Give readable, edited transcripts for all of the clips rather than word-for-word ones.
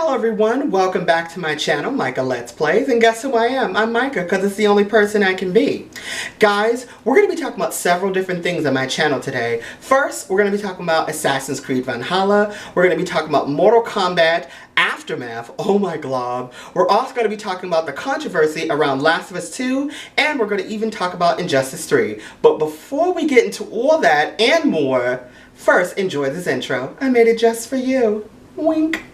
Hello everyone, welcome back to my channel, Micah Let's Plays, and guess who I am? I'm Micah, because it's the only person I can be. Guys, we're going to be talking about several different things on my channel today. First, we're going to be talking about Assassin's Creed Valhalla, we're going to be talking about Mortal Kombat, Aftermath, oh my glob. We're also going to be talking about the controversy around Last of Us 2, and we're going to even talk about Injustice 3. But before we get into all that and more, first enjoy this intro. I made it just for you. Wink.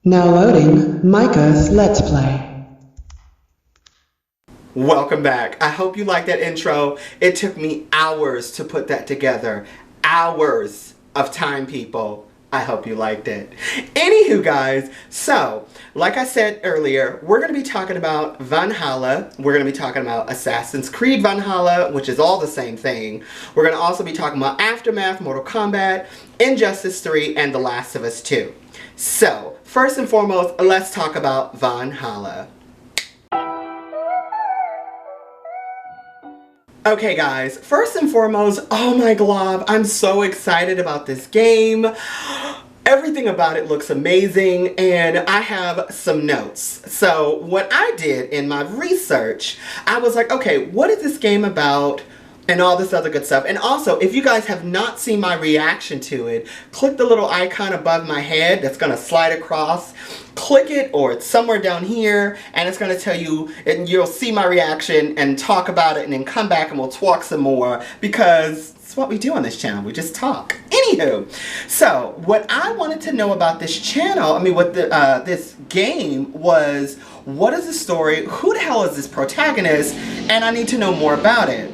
Now loading Micah's Let's Play. Welcome back. I hope you liked that intro. It took me hours to put that together. Hours of time, people. I hope you liked it. Anywho, guys, so, like I said earlier, we're going to be talking about Valhalla. We're going to be talking about Assassin's Creed Valhalla, which is all the same thing. We're going to also be talking about Aftermath, Mortal Kombat, Injustice 3, and The Last of Us 2. So, first and foremost, let's talk about Valhalla. Okay guys, first and foremost, oh my glob, I'm so excited about this game. Everything about it looks amazing, and I have some notes. So what I did in my research, I was like, okay, what is this game about? And all this other good stuff. And also, if you guys have not seen my reaction to it, click the little icon above my head that's going to slide across. Click it, or it's somewhere down here, and it's going to tell you, and you'll see my reaction and talk about it, and then come back and we'll talk some more, because it's what we do on this channel. We just talk. Anywho, so what I wanted to know about this channel, this game was, what is the story? Who the hell is this protagonist? And I need to know more about it.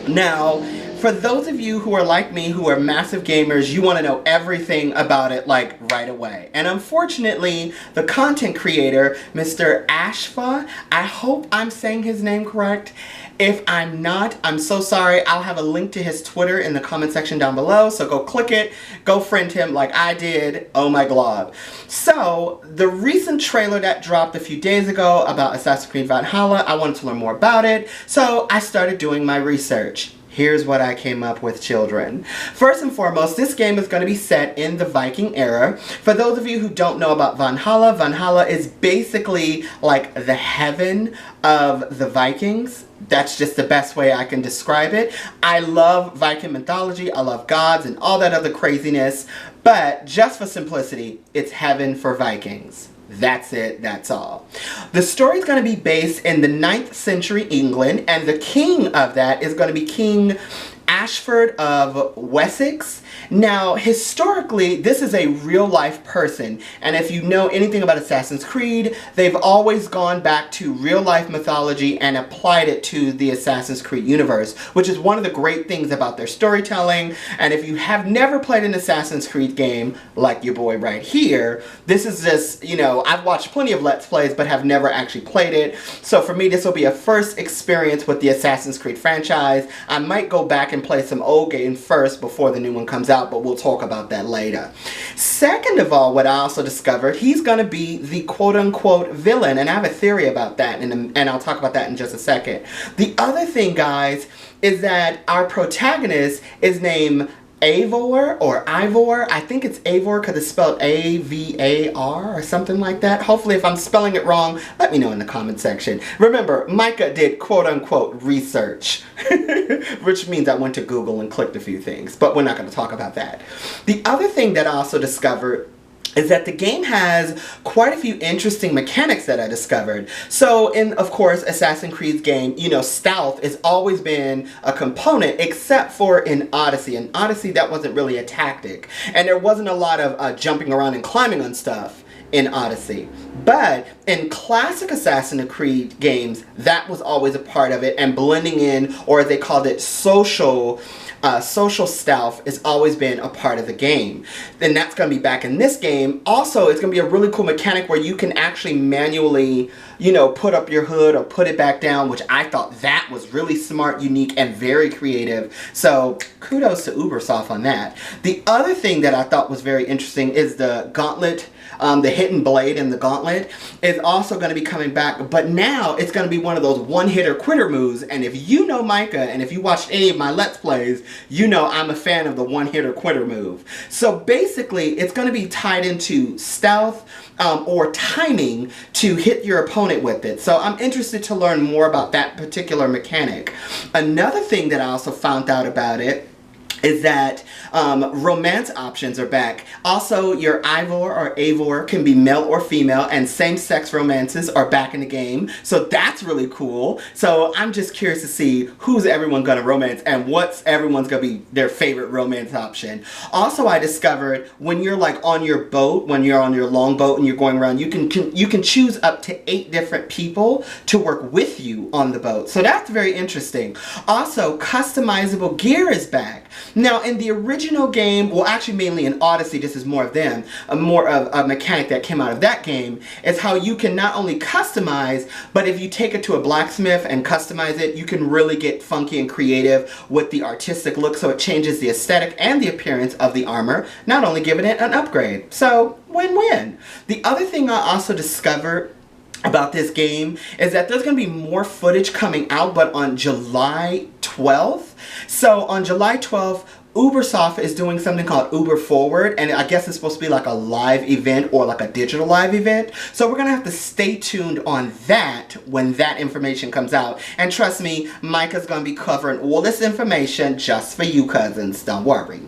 Now, for those of you who are like me, who are massive gamers, you want to know everything about it, like, right away. And unfortunately, the content creator, Mr. Ashraf, I hope I'm saying his name correct. If I'm not, I'm so sorry. I'll have a link to his Twitter in the comment section down below, so go click it, go friend him like I did. Oh my glob. So, the recent trailer that dropped a few days ago about Assassin's Creed Valhalla, I wanted to learn more about it, so I started doing my research. Here's what I came up with, children. First and foremost, this game is going to be set in the Viking era. For those of you who don't know about Valhalla, Valhalla is basically like the heaven of the Vikings. That's just the best way I can describe it. I love Viking mythology, I love gods and all that other craziness, but just for simplicity, it's heaven for Vikings. That's it, that's all. The story is going to be based in the 9th century England, and the king of that is going to be King Ashraf of Wessex. Now, historically, this is a real-life person, and if you know anything about Assassin's Creed, they've always gone back to real-life mythology and applied it to the Assassin's Creed universe, which is one of the great things about their storytelling. And if you have never played an Assassin's Creed game, like your boy right here, this is just, you know, I've watched plenty of Let's Plays, but have never actually played it. So for me, this will be a first experience with the Assassin's Creed franchise. I might go back and play some old games first before the new one comes out, but we'll talk about that later. Second of all, what I also discovered, he's going to be the quote-unquote villain, and I have a theory about that, and I'll talk about that in just a second. The other thing, guys, is that our protagonist is named Eivor or Ivor. I think it's Eivor because it's spelled A-V-A-R or something like that. Hopefully, if I'm spelling it wrong, let me know in the comment section. Remember, Micah did quote-unquote research, which means I went to Google and clicked a few things, but we're not going to talk about that. The other thing that I also discovered is that the game has quite a few interesting mechanics that I discovered. So in, of course, Assassin's Creed's game, you know, stealth has always been a component, except for in Odyssey. In Odyssey, that wasn't really a tactic. And there wasn't a lot of jumping around and climbing on stuff in Odyssey. But in classic Assassin's Creed games, that was always a part of it, and blending in, or as they called it, social stealth has always been a part of the game. Then that's going to be back in this game. Also, it's going to be a really cool mechanic where you can actually manually, you know, put up your hood or put it back down, which I thought that was really smart, unique, and very creative. So kudos to Ubisoft on that. The other thing that I thought was very interesting is the gauntlet the Hidden Blade and the Gauntlet, is also going to be coming back. But now it's going to be one of those one-hitter quitter moves. And if you know Micah, and if you watched any of my Let's Plays, you know I'm a fan of the one-hitter quitter move. So basically, it's going to be tied into stealth or timing to hit your opponent with it. So I'm interested to learn more about that particular mechanic. Another thing that I also found out about it is that romance options are back. Also, your Ivor or Eivor can be male or female, and same-sex romances are back in the game. So that's really cool. So I'm just curious to see who's everyone gonna romance and what's everyone's gonna be their favorite romance option. Also, I discovered when you're like on your boat, when you're on your long boat and you're going around, you can choose up to 8 different people to work with you on the boat. So that's very interesting. Also, customizable gear is back. Now, in the original game, well, actually mainly in Odyssey, this is more of them, more of a mechanic that came out of that game, is how you can not only customize, but if you take it to a blacksmith and customize it, you can really get funky and creative with the artistic look, so it changes the aesthetic and the appearance of the armor, not only giving it an upgrade. So, win-win. The other thing I also discovered about this game is that there's going to be more footage coming out, but on July 12th. So on July 12th, Ubersoft is doing something called Uber Forward, and I guess it's supposed to be like a live event or like a digital live event. So we're going to have to stay tuned on that when that information comes out. And trust me, Micah's going to be covering all this information just for you cousins, don't worry.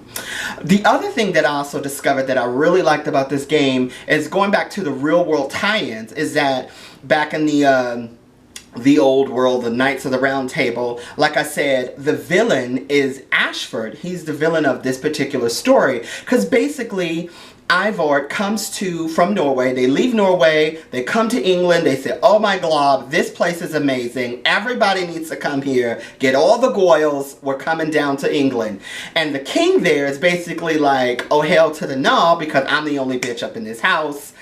The other thing that I also discovered that I really liked about this game is going back to the real world tie-ins, is that back in the old world, the Knights of the Round Table, like I said, the villain is Ashford. He's the villain of this particular story. Because basically, Ivor comes from Norway. They leave Norway, they come to England, they say, oh my glob, this place is amazing. Everybody needs to come here. Get all the Goyles, we're coming down to England. And the king there is basically like, oh hell to the no, because I'm the only bitch up in this house.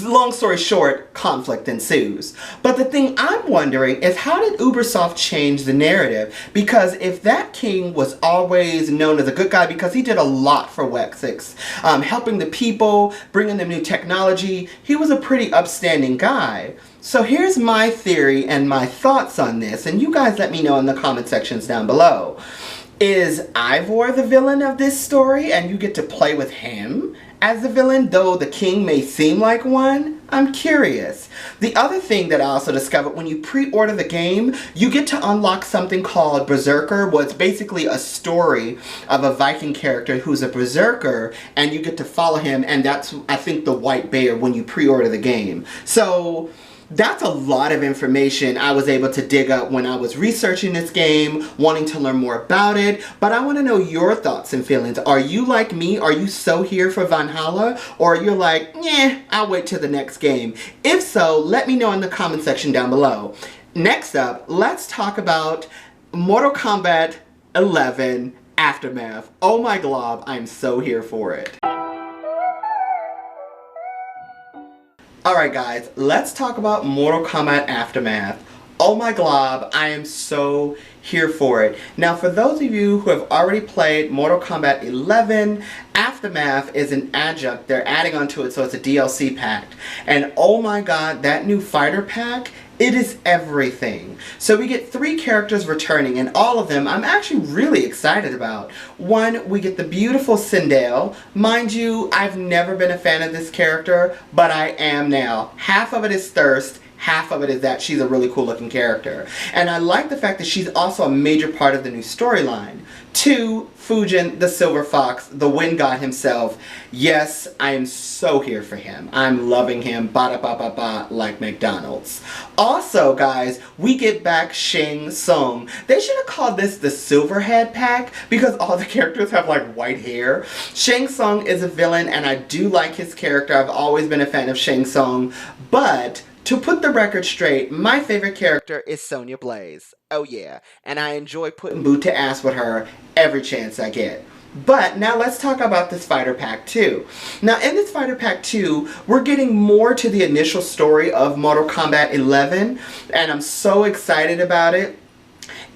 Long story short, conflict ensues. But the thing I'm wondering is, how did Ubersoft change the narrative? Because if that king was always known as a good guy, because he did a lot for Wessex, helping the people, bringing them new technology, he was a pretty upstanding guy. So here's my theory and my thoughts on this, and you guys let me know in the comment sections down below. Is Ivor the villain of this story, and you get to play with him as the villain, though the king may seem like one? I'm curious. The other thing that I also discovered, when you pre-order the game, you get to unlock something called Berserker, where it's basically a story of a Viking character who's a berserker, and you get to follow him, and that's, I think, the White Bear when you pre-order the game. So that's a lot of information I was able to dig up when I was researching this game, wanting to learn more about it. But I want to know your thoughts and feelings. Are you like me? Are you so here for Valhalla? Or you're like, yeah, I'll wait till the next game? If so, let me know in the comment section down below. Next up, let's talk about Mortal Kombat 11 Aftermath. Oh my glob, I'm so here for it. Alright guys, let's talk about Mortal Kombat Aftermath. Oh my glob, I am so here for it. Now for those of you who have already played Mortal Kombat 11, Aftermath is an adjunct. They're adding onto it, so it's a DLC pack. And oh my god, that new fighter pack, it is everything. So we get 3 characters returning, and all of them I'm actually really excited about. One, we get the beautiful Sindel. Mind you, I've never been a fan of this character, but I am now. Half of it is thirst, half of it is that she's a really cool looking character. And I like the fact that she's also a major part of the new storyline. 2, Fujin, the Silver Fox, the Wind God himself. Yes, I am so here for him. I'm loving him, ba-da-ba-ba-ba, like McDonald's. Also, guys, we get back Shang Tsung. They should have called this the Silverhead pack, because all the characters have like white hair. Shang Tsung is a villain, and I do like his character. I've always been a fan of Shang Tsung, but to put the record straight, my favorite character is Sonya Blaze. Oh yeah, and I enjoy putting boot to ass with her every chance I get. But now let's talk about this Fighter Pack 2. Now in this Fighter Pack 2, we're getting more to the initial story of Mortal Kombat 11, and I'm so excited about it.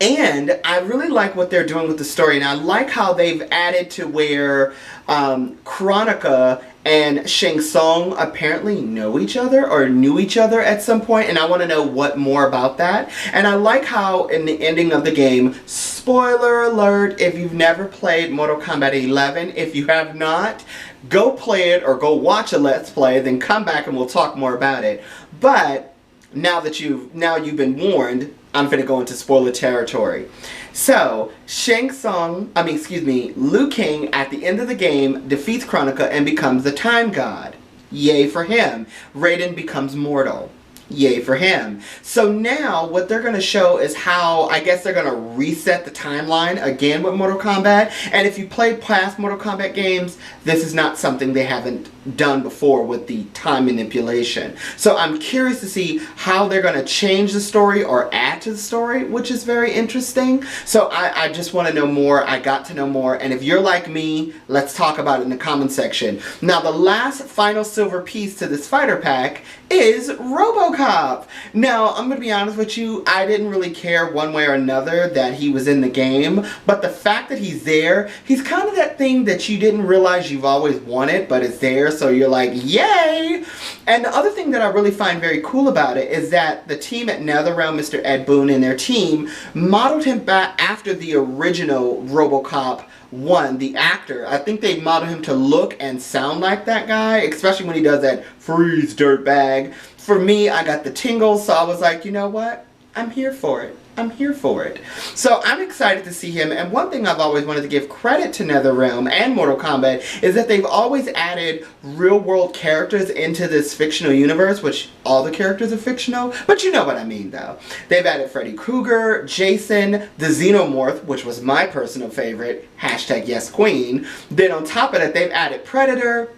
And I really like what they're doing with the story, and I like how they've added to where Kronika and Shang Tsung apparently know each other or knew each other at some point, and I want to know what more about that. And I like how in the ending of the game, spoiler alert, if you've never played Mortal Kombat 11, if you have not, go play it or go watch a Let's Play, then come back and we'll talk more about it. But now you've been warned, I'm finna go into spoiler territory. So, Liu Kang at the end of the game defeats Kronika and becomes the Time God. Yay for him. Raiden becomes mortal. Yay for him. So now what they're going to show is how, I guess they're going to reset the timeline again with Mortal Kombat. And if you played past Mortal Kombat games, this is not something they haven't done before with the time manipulation. So I'm curious to see how they're going to change the story or add to the story, which is very interesting. So I just want to know more. I got to know more. And if you're like me, let's talk about it in the comment section. Now the last final silver piece to this fighter pack is RoboCop. Now, I'm going to be honest with you, I didn't really care one way or another that he was in the game, but the fact that he's there, he's kind of that thing that you didn't realize you've always wanted, but it's there, so you're like, yay! And the other thing that I really find very cool about it is that the team at NetherRealm, Mr. Ed Boon and their team, modeled him back after the original RoboCop 1, the actor. I think they modeled him to look and sound like that guy, especially when he does that freeze dirtbag. For me, I got the tingles, so I was like, you know what? I'm here for it. I'm here for it. So I'm excited to see him, and one thing I've always wanted to give credit to NetherRealm and Mortal Kombat is that they've always added real-world characters into this fictional universe, which all the characters are fictional, but you know what I mean though. They've added Freddy Krueger, Jason, the Xenomorph, which was my personal favorite, #YesQueen. Then on top of that, they've added Predator,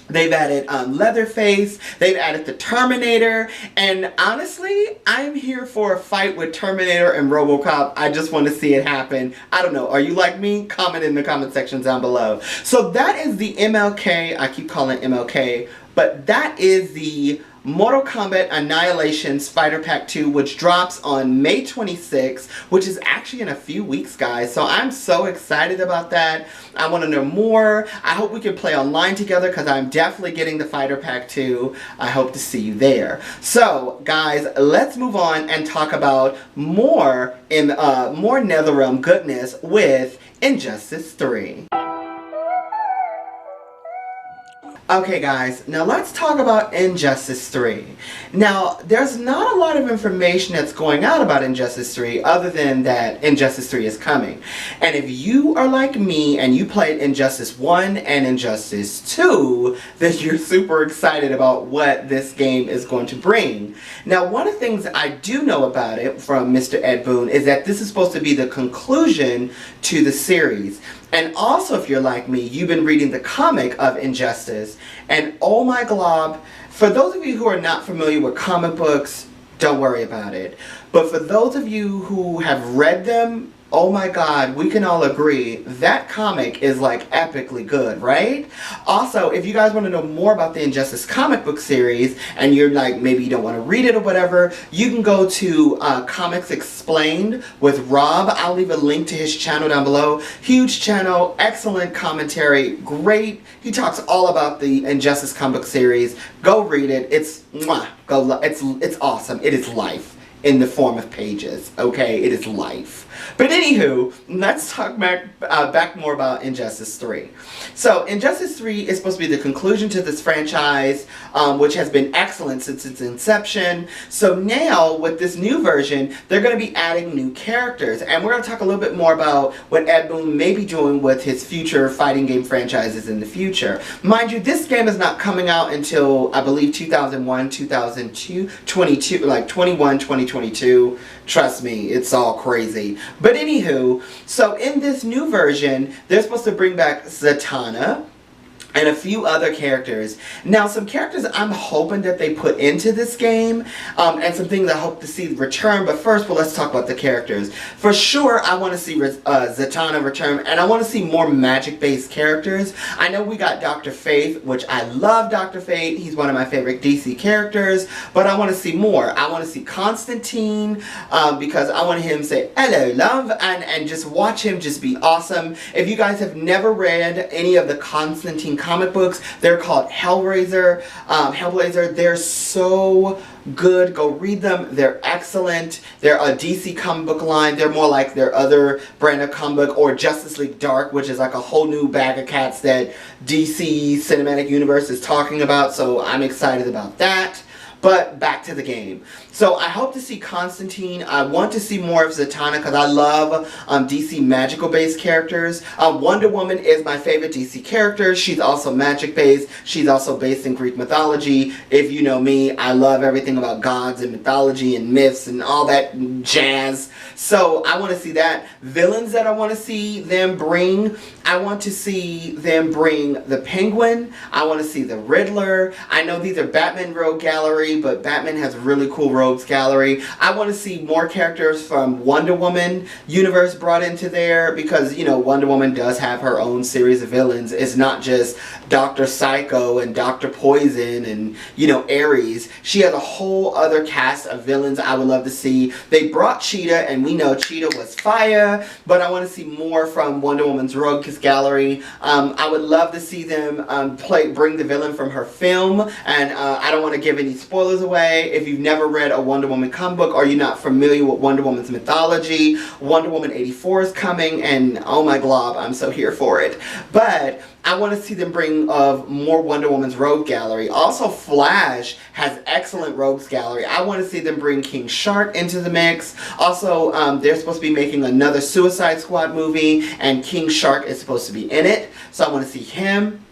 they've added Leatherface, they've added the Terminator, and honestly, I'm here for a fight with Terminator and RoboCop. I just want to see it happen. I don't know, are you like me? Comment in the comment section down below. So that is the MLK, I keep calling it MLK, but that is the Mortal Kombat Annihilation's Fighter Pack 2, which drops on May 26th, which is actually in a few weeks, guys. So I'm so excited about that. I want to know more. I hope we can play online together because I'm definitely getting the Fighter Pack 2. I hope to see you there. So, guys, let's move on and talk about more NetherRealm goodness with Injustice 3. Okay guys, now let's talk about Injustice 3. Now, there's not a lot of information that's going out about Injustice 3 other than that Injustice 3 is coming. And if you are like me and you played Injustice 1 and Injustice 2, then you're super excited about what this game is going to bring. Now, one of the things I do know about it from Mr. Ed Boon is that this is supposed to be the conclusion to the series. And also, if you're like me, you've been reading the comic of Injustice, and oh my glob, for those of you who are not familiar with comic books, don't worry about it. But for those of you who have read them, oh my god, we can all agree that comic is like epically good, right? Also, if you guys want to know more about the Injustice comic book series and you're like, maybe you don't want to read it or whatever, you can go to Comics Explained with Rob. I'll leave a link to his channel down below. Huge channel, excellent commentary, great. He talks all about the Injustice comic book series. Go read it. It's mwah, it's awesome. It is life in the form of pages, okay? It is life. But anywho, let's talk back more about Injustice 3. So, Injustice 3 is supposed to be the conclusion to this franchise, which has been excellent since its inception. So now, with this new version, they're going to be adding new characters. And we're going to talk a little bit more about what Ed Boon may be doing with his future fighting game franchises in the future. Mind you, this game is not coming out until, I believe, 2001, 2002, 2022. Trust me, it's all crazy. But anywho, so in this new version, they're supposed to bring back Zatanna and a few other characters. Now, some characters I'm hoping that they put into this game, and some things I hope to see return. But first, well, let's talk about the characters. For sure, I want to see Zatanna return, and I want to see more magic-based characters. I know we got Dr. Fate, which I love Dr. Fate. He's one of my favorite DC characters, but I want to see more. I want to see Constantine, because I want him to say, hello, love, and just watch him just be awesome. If you guys have never read any of the Constantine comic books. They're called Hellraiser, Hellblazer. They're so good. Go read them. They're excellent. They're a DC comic book line. They're more like their other brand of comic book, or Justice League Dark, which is like a whole new bag of cats that DC Cinematic Universe is talking about. So I'm excited about that. But back to the game. So I hope to see Constantine. I want to see more of Zatanna because I love DC magical based characters. Wonder Woman is my favorite DC character. She's also magic based. She's also based in Greek mythology. If you know me, I love everything about gods and mythology and myths and all that jazz. So I want to see that. Villains that I want to see them bring. I want to see them bring the Penguin. I want to see the Riddler. I know these are Batman Rogue Gallery, but Batman has really cool Rogues Gallery. I want to see more characters from Wonder Woman universe brought into there because, you know, Wonder Woman does have her own series of villains. It's not just Dr. Psycho and Dr. Poison and, you know, Ares. She has a whole other cast of villains I would love to see. They brought Cheetah, and we know Cheetah was fire, but I want to see more from Wonder Woman's Rogues Gallery. I would love to see them bring the villain from her film, and I don't want to give any spoilers away. If you've never read a Wonder Woman comic book or you're not familiar with Wonder Woman's mythology, Wonder Woman 84 is coming, and oh my glob, I'm so here for it. But I want to see them bring more Wonder Woman's Rogue Gallery. Also, Flash has excellent Rogues Gallery. I want to see them bring King Shark into the mix. Also, they're supposed to be making another Suicide Squad movie, and King Shark is supposed to be in it. So I want to see him.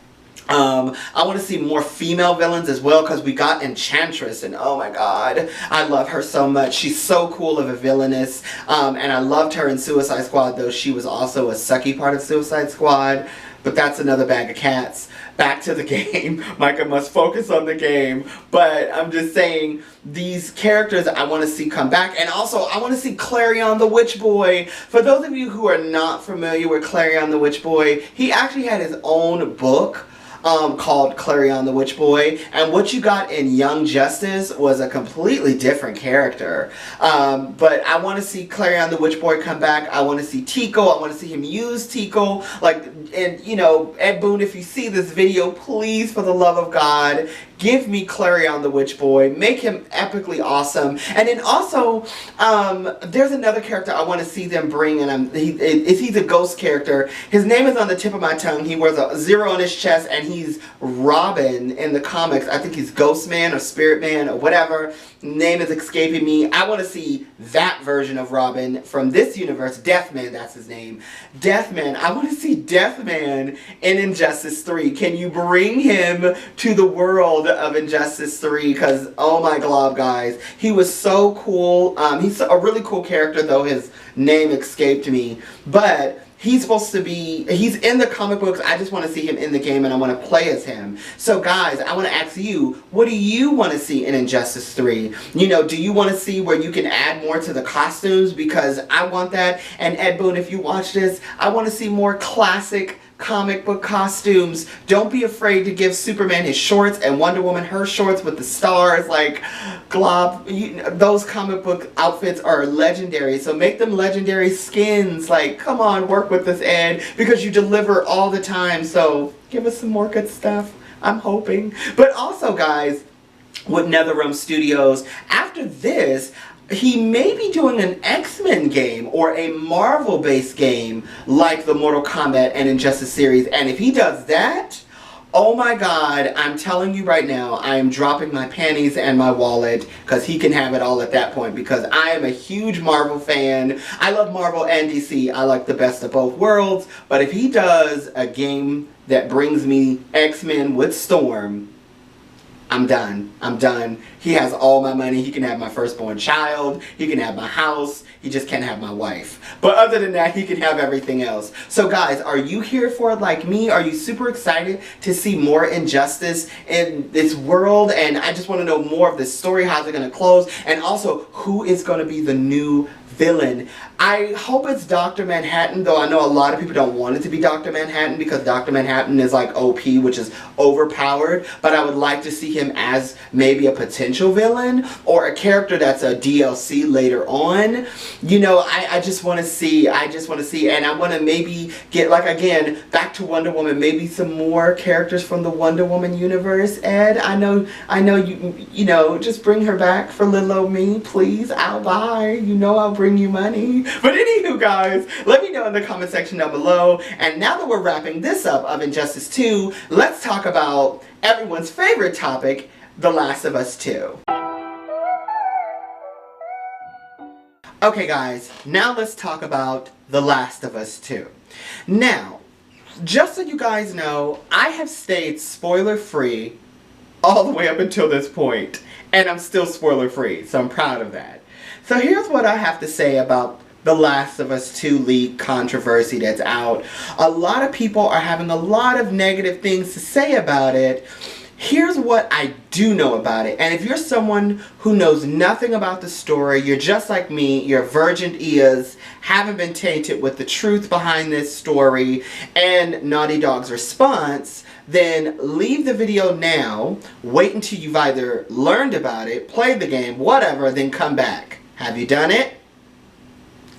I want to see more female villains as well, because we got Enchantress, and oh my god, I love her so much. She's so cool of a villainess, and I loved her in Suicide Squad, though she was also a sucky part of Suicide Squad. But that's another bag of cats. Back to the game. Micah must focus on the game. But I'm just saying, these characters I want to see come back. And also, I want to see Clarion the Witch Boy. For those of you who are not familiar with Clarion the Witch Boy, he actually had his own book called Clarion the Witch Boy, and what you got in Young Justice was a completely different character. But I want to see Clarion the Witch Boy come back. I want to see Tico. I want to see him use Tico. Like, and you know, Ed Boon, if you see this video, please, for the love of God, give me Clarion the Witch Boy. Make him epically awesome. And then also, there's another character I want to see them bring, and he's a ghost character. His name is on the tip of my tongue. He wears a 0 on his chest, and he's Robin in the comics. I think he's Ghost Man or Spirit Man or whatever. Name is escaping me. I want to see that version of Robin from this universe. Deathman, that's his name. Deathman. I want to see Deathman in Injustice 3. Can you bring him to the world of Injustice 3? Because, oh my glob, guys. He was so cool. He's a really cool character, though his name escaped me. But he's supposed to be, he's in the comic books. I just want to see him in the game, and I want to play as him. So guys, I want to ask you, what do you want to see in Injustice 3? You know, do you want to see where you can add more to the costumes? Because I want that. And Ed Boon, if you watch this, I want to see more classic comic book costumes. Don't be afraid to give Superman his shorts and Wonder Woman her shorts with the stars. Like, glob, those comic book outfits are legendary, so make them legendary skins. Like, come on, work with us, Ed, because you deliver all the time. So give us some more good stuff, I'm hoping. But also, guys, with NetherRealm Studios, after this, he may be doing an X-Men game or a Marvel-based game like the Mortal Kombat and Injustice series. And if he does that, oh my god, I'm telling you right now, I am dropping my panties and my wallet, because he can have it all at that point, because I am a huge Marvel fan. I love Marvel and DC. I like the best of both worlds. But if he does a game that brings me X-Men with Storm, I'm done. I'm done. He has all my money. He can have my firstborn child. He can have my house. He just can't have my wife. But other than that, he can have everything else. So guys, are you here for it like me? Are you super excited to see more Injustice in this world? And I just want to know more of this story. How's it going to close? And also, who is going to be the new villain. I hope it's Dr. Manhattan, though I know a lot of people don't want it to be Dr. Manhattan because Dr. Manhattan is like OP, which is overpowered, but I would like to see him as maybe a potential villain or a character that's a DLC later on. You know, I just want to see, and I want to maybe get, like, again, back to Wonder Woman, maybe some more characters from the Wonder Woman universe. Ed, I know you know, just bring her back for little old me, please. I'll buy, you know, I'll bring you money. But anywho, guys, let me know in the comment section down below. And now that we're wrapping this up of Injustice 2, let's talk about everyone's favorite topic, The Last of Us 2. Okay, guys, now let's talk about The Last of Us 2. Now, just so you guys know, I have stayed spoiler-free all the way up until this point, and I'm still spoiler-free, so I'm proud of that. So here's what I have to say about The Last of Us 2 leak controversy that's out. A lot of people are having a lot of negative things to say about it. Here's what I do know about it. And if you're someone who knows nothing about the story, you're just like me, your virgin ears haven't been tainted with the truth behind this story and Naughty Dog's response, then leave the video now, wait until you've either learned about it, played the game, whatever, then come back. Have you done it?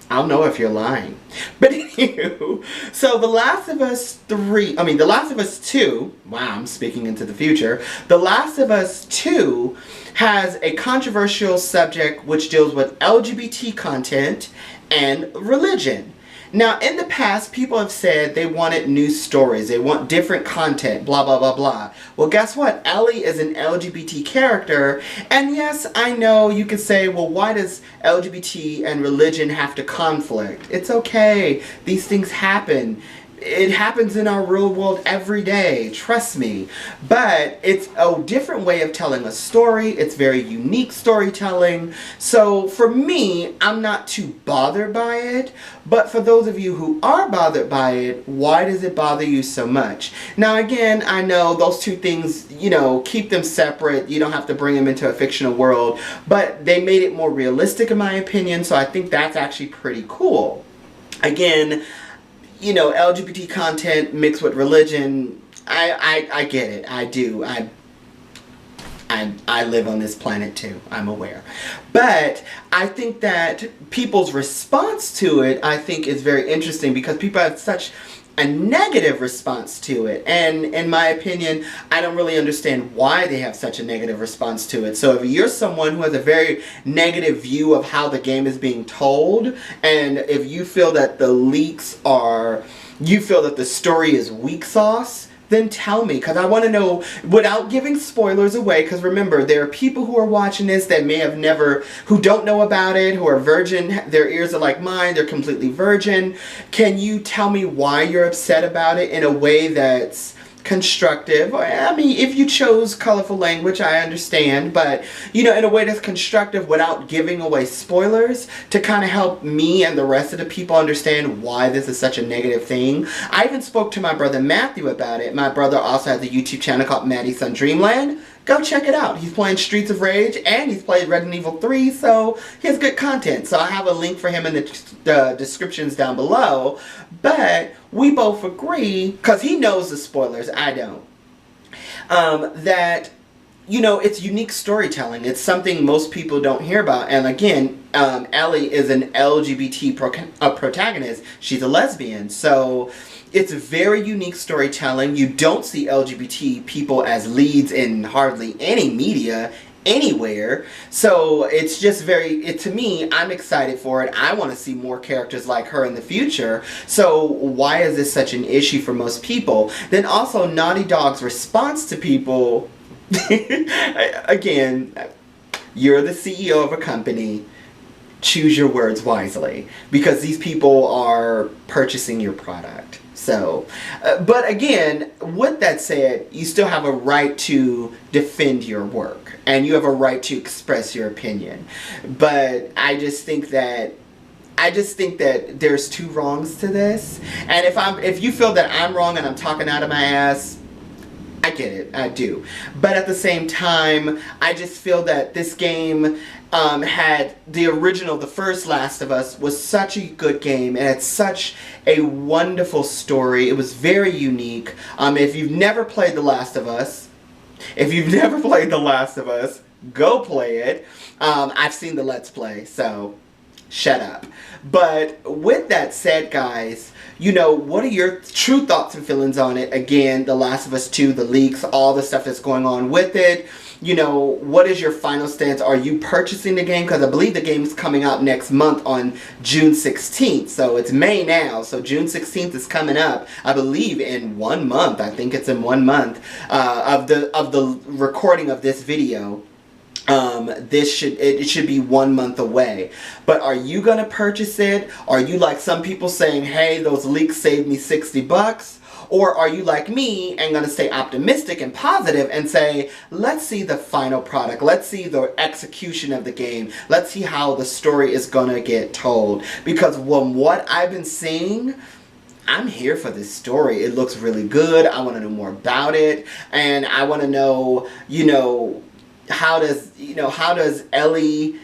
I don't know if you're lying. But anywho, so The Last of Us 2, wow, I'm speaking into the future. The Last of Us 2 has a controversial subject which deals with LGBT content and religion. Now, in the past, people have said they wanted new stories, they want different content, blah, blah, blah, blah. Well, guess what? Ellie is an LGBT character, and yes, I know you could say, well, why does LGBT and religion have to conflict? It's okay. These things happen. It happens in our real world every day, trust me. But it's a different way of telling a story. It's very unique storytelling. So for me, I'm not too bothered by it. But for those of you who are bothered by it, why does it bother you so much? Now again, I know those two things, you know, keep them separate. You don't have to bring them into a fictional world. But they made it more realistic in my opinion. So I think that's actually pretty cool. Again, you know, LGBT content mixed with religion, I get it. I do. I live on this planet too. I'm aware. But I think that people's response to it, I think, is very interesting because people have such a negative response to it. And in my opinion, I don't really understand why they have such a negative response to it. So if you're someone who has a very negative view of how the game is being told, and if you feel that the leaks are, you feel that the story is weak sauce, then tell me, because I want to know, without giving spoilers away, because remember, there are people who are watching this that may have never, who don't know about it, who are virgin, their ears are like mine, they're completely virgin. Can you tell me why you're upset about it in a way that's constructive? I mean, if you chose colorful language, I understand, but, you know, in a way that's constructive without giving away spoilers to kind of help me and the rest of the people understand why this is such a negative thing. I even spoke to my brother Matthew about it. My brother also has a YouTube channel called Mattyson Dreamland. Go check it out. He's playing Streets of Rage and he's played Resident Evil 3, so he has good content. So I have a link for him in the descriptions down below. But we both agree, because he knows the spoilers, I don't, that, you know, it's unique storytelling. It's something most people don't hear about. And again, Ellie is an LGBT protagonist. She's a lesbian. So it's very unique storytelling. You don't see LGBT people as leads in hardly any media anywhere. So it's just to me, I'm excited for it. I want to see more characters like her in the future. So why is this such an issue for most people? Then also Naughty Dog's response to people, again, you're the CEO of a company. Choose your words wisely, because these people are purchasing your product. So, but again, with that said, you still have a right to defend your work, and you have a right to express your opinion. But I just think that there's two wrongs to this. And if you feel that I'm wrong and I'm talking out of my ass, I get it, I do. But at the same time, I just feel that this game had the original, the first Last of Us, was such a good game, and it's such a wonderful story. It was very unique. If you've never played The Last of Us, go play it. I've seen the Let's Play, so shut up. But with that said, guys, you know, what are your true thoughts and feelings on it? Again, The Last of Us 2, the leaks, all the stuff that's going on with it. You know, what is your final stance? Are you purchasing the game? Because I believe the game is coming out next month on June 16th. So it's May now. So June 16th is coming up, I believe, in 1 month. I think it's in 1 month of the recording of this video. It should be 1 month away. But are you gonna purchase it? Are you like some people saying, hey, those leaks saved me $60? Or are you like me and gonna stay optimistic and positive and say, let's see the final product, let's see the execution of the game, let's see how the story is gonna get told? Because from what I've been seeing, I'm here for this story. It looks really good. I want to know more about it, and I want to know, you know, how does Ellie,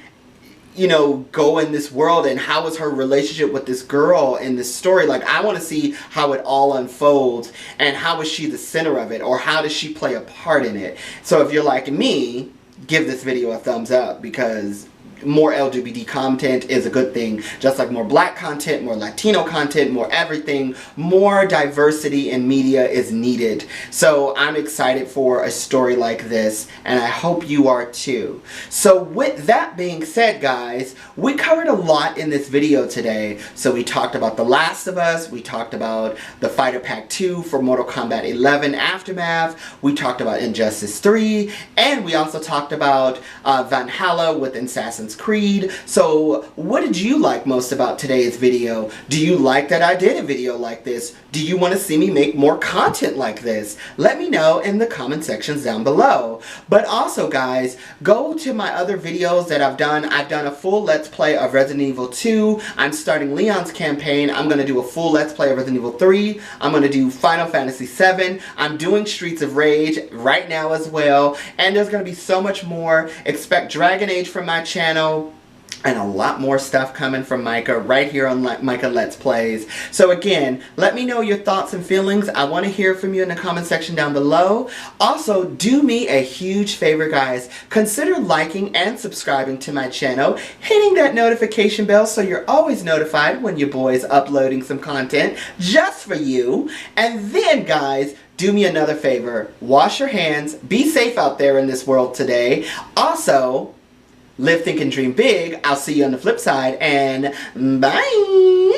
you know, go in this world, and how is her relationship with this girl in this story? Like, I want to see how it all unfolds, and how is she the center of it, or how does she play a part in it? So if you're like me, give this video a thumbs up, because more LGBT content is a good thing. Just like more black content, more Latino content, more everything, more diversity in media is needed. So I'm excited for a story like this, and I hope you are too. So with that being said, guys, we covered a lot in this video today. So we talked about The Last of Us, we talked about the Fighter Pack 2 for Mortal Kombat 11 Aftermath, we talked about Injustice 3, and we also talked about Valhalla with Assassin's Creed. So what did you like most about today's video? Do you like that I did a video like this? Do you want to see me make more content like this? Let me know in the comment sections down below. But also, guys, go to my other videos that I've done. I've done a full Let's Play of Resident Evil 2. I'm starting Leon's campaign. I'm going to do a full Let's Play of Resident Evil 3. I'm going to do Final Fantasy 7. I'm doing Streets of Rage right now as well. And there's going to be so much more. Expect Dragon Age from my channel, and a lot more stuff coming from Micah right here on Micah Let's Plays. So again, let me know your thoughts and feelings. I want to hear from you in the comment section down below. Also, do me a huge favor, guys. Consider liking and subscribing to my channel, hitting that notification bell so you're always notified when your boy's uploading some content just for you. And then, guys, do me another favor. Wash your hands. Be safe out there in this world today. Also, live, think, and dream big. I'll see you on the flip side, and bye!